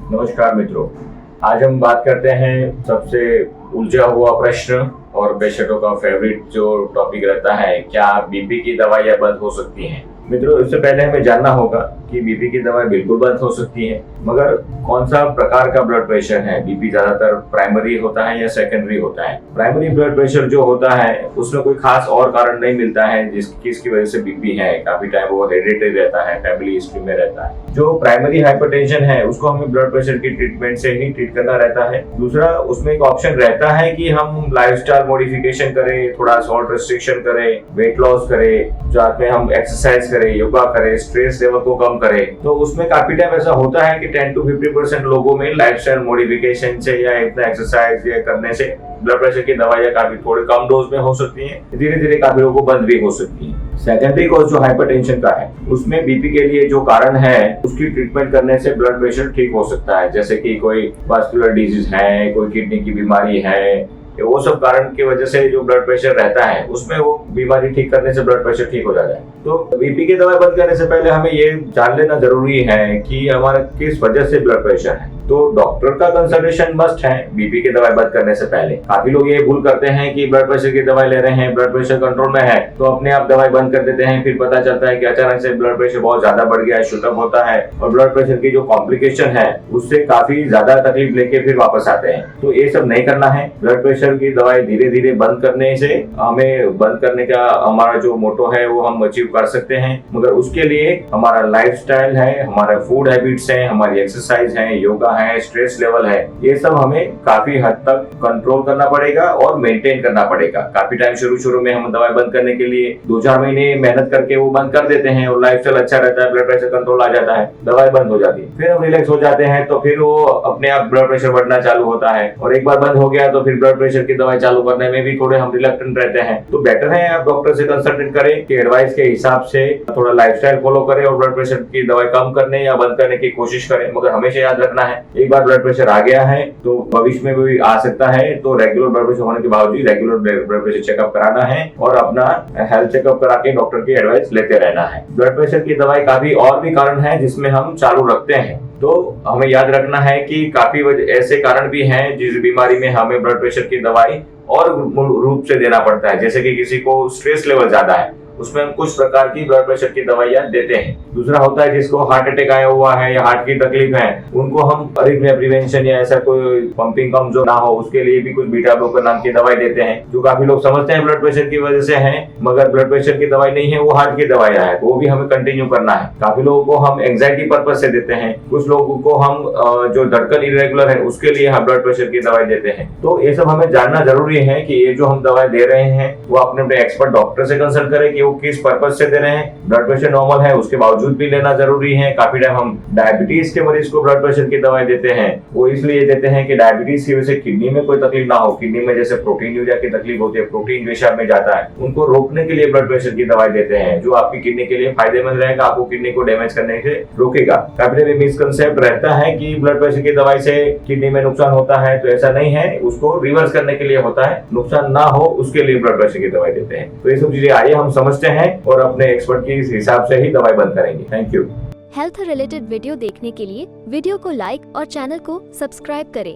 नमस्कार मित्रों, आज हम बात करते हैं सबसे उलझा हुआ प्रश्न और पेशेंटों का फेवरेट जो टॉपिक रहता है, क्या बीपी की दवाइयाँ बंद हो सकती हैं। मित्रों, इससे पहले हमें जानना होगा कि बीपी की दवाई बिल्कुल बंद हो सकती है, मगर कौन सा प्रकार का ब्लड प्रेशर है। बीपी ज्यादातर प्राइमरी होता है या सेकेंडरी होता है। प्राइमरी ब्लड प्रेशर जो होता है उसमें कोई खास और कारण नहीं मिलता है जिसकी वजह से बीपी है। काफी टाइम वो हेरिडिटरी रहता है, फैमिली हिस्ट्री में रहता है। जो प्राइमरी हाइपरटेंशन है उसको हमें ब्लड प्रेशर की ट्रीटमेंट से ही ट्रीट करना रहता है। दूसरा, उसमें एक ऑप्शन रहता है कि हम लाइफस्टाइल मॉडिफिकेशन करें, थोड़ा सॉल्ट रिस्ट्रिक्शन करें, वेट लॉस करें, साथ में हम एक्सरसाइज करें, योगा करें, स्ट्रेस लेवल को कम करें। तो उसमें काफी टाइम ऐसा होता है कि 10 to 50% लोगों में लाइफस्टाइल मॉडिफिकेशन से या इतना एक्सरसाइज करने से ब्लड प्रेशर की दवाइयां काफी थोड़े कम डोज में हो सकती हैं, धीरे धीरे काफी लोगों को बंद भी हो सकती हैं। सेकेंडरी कॉज जो हाइपरटेंशन का है उसमें बीपी के लिए जो कारण है उसकी ट्रीटमेंट करने से ब्लड प्रेशर ठीक हो सकता है। जैसे कि कोई वास्कुलर डिजीज है, कोई किडनी की बीमारी है, वो सब कारण की वजह से जो ब्लड प्रेशर रहता है उसमें वो बीमारी ठीक करने से ब्लड प्रेशर ठीक हो जाता है। तो बीपी की दवाई बंद करने से पहले हमें ये जान लेना जरूरी है कि हमारा किस वजह से ब्लड प्रेशर है। तो डॉक्टर का कंसल्टेशन मस्ट है बीपी की दवाई बंद करने से पहले। काफी लोग ये भूल करते हैं कि ब्लड प्रेशर की दवाई ले रहे हैं, ब्लड प्रेशर कंट्रोल में है तो अपने आप दवाई बंद कर देते हैं। फिर पता चलता है कि अचानक से ब्लड प्रेशर बहुत ज्यादा बढ़ गया है, शूटअप होता है और ब्लड प्रेशर की जो कॉम्प्लिकेशन है उससे काफी ज्यादा तकलीफ लेके फिर वापस आते हैं। तो ये सब नहीं करना है। ब्लड प्रेशर की दवाई धीरे धीरे बंद करने से हमें बंद करने का हमारा जो मोटो है वो हम अचीव कर सकते हैं, मगर उसके लिए हमारा लाइफस्टाइल है, हमारा फूड हैबिट्स है, हमारी एक्सरसाइज है, योगा है, स्ट्रेस लेवल है, ये सब हमें काफी हद तक कंट्रोल करना पड़ेगा और मेंटेन करना पड़ेगा। काफी टाइम शुरू में हम दवाई बंद करने के लिए 2-4 महीने मेहनत करके वो बंद कर देते हैं और लाइफस्टाइल अच्छा रहता है, ब्लड प्रेशर कंट्रोल आ जाता है, दवाई बंद हो जाती है। फिर हम रिलैक्स हो जाते हैं तो फिर वो अपने आप ब्लड प्रेशर बढ़ना चालू होता है और एक बार बंद हो गया तो फिर ब्लड प्रेशर की दवाई चालू करने में भी थोड़े हम रिलक्टेंट रहते हैं। तो बेटर है आप डॉक्टर से कंसल्टेट करें कि एडवाइस के हिसाब से थोड़ा लाइफस्टाइल फॉलो करें और ब्लड प्रेशर की दवाई कम करने या बंद करने की कोशिश करें। मगर हमेशा याद रखना है, एक बार ब्लड प्रेशर आ गया है तो भविष्य में भी आ सकता है। तो रेगुलर ब्लड प्रेशर होने के बावजूद रेगुलर ब्लड प्रेशर चेकअप कराना है और अपना हेल्थ चेकअप करा के डॉक्टर की एडवाइस लेते रहना है। ब्लड प्रेशर की दवाई काफी और भी कारण है जिसमें हम चालू रखते हैं, तो हमें याद रखना है कि काफी ऐसे कारण भी हैं जिस बीमारी में हमें ब्लड प्रेशर की दवाई और रूप से देना पड़ता है। जैसे कि किसी को स्ट्रेस लेवल ज्यादा है उसमें हम कुछ प्रकार की ब्लड प्रेशर की दवाइयां देते हैं। दूसरा होता है जिसको हार्ट अटैक आया हुआ है या हार्ट की तकलीफ है उनको हम अरिथमिया प्रिवेंशन या ऐसा कोई पंपिंग कम जो ना हो उसके लिए भी कुछ बीटा ब्लॉकर नाम की दवाई देते हैं, जो काफी लोग समझते हैं ब्लड प्रेशर की वजह से है, मगर ब्लड प्रेशर की दवाई नहीं है, वो हार्ट की दवाइयां है, तो वो भी हमें कंटिन्यू करना है। काफी लोगों को हम एंग्जाइटी पर्पज से देते हैं, कुछ लोगों को हम जो धड़कन इरेगुलर है उसके लिए हम ब्लड प्रेशर की दवाई देते हैं। तो ये सब हमें जानना जरूरी है कि ये जो हम दवाई दे रहे हैं वो अपने एक्सपर्ट डॉक्टर से कंसल्ट करें कि वो किस पर्पज से दे रहे हैं। ब्लड प्रेशर नॉर्मल है उसके बावजूद भी लेना जरूरी है। काफी टाइम हम डायबिटीज के मरीज को ब्लड प्रेशर की दवाई देते हैं, वो इसलिए देते हैं कि डायबिटीज की वजह से किडनी में कोई तकलीफ ना हो। किडनी में जैसे प्रोटीन यूरिया की तकलीफ होती है, प्रोटीन पेशाब में जाता है, उनको रोकने के लिए ब्लड प्रेशर की दवाई देते हैं जो आपकी किडनी के लिए फायदेमंद रहेगा, आपको किडनी को डैमेज करने से रोकेगा। काफी टाइम मिसकंसेप्ट रहता है कि ब्लड प्रेशर की दवाई से किडनी में नुकसान होता है, तो ऐसा नहीं है, उसको रिवर्स करने के लिए होता है, नुकसान ना हो उसके लिए ब्लड प्रेशर की दवाई देते हैं। तो ये सब चीजें आइए हम समझते हैं और अपने एक्सपर्ट के हिसाब से ही दवाई बंद करेंगे। Thank you. Health related video देखने के लिए वीडियो को लाइक और चैनल को सब्सक्राइब करें।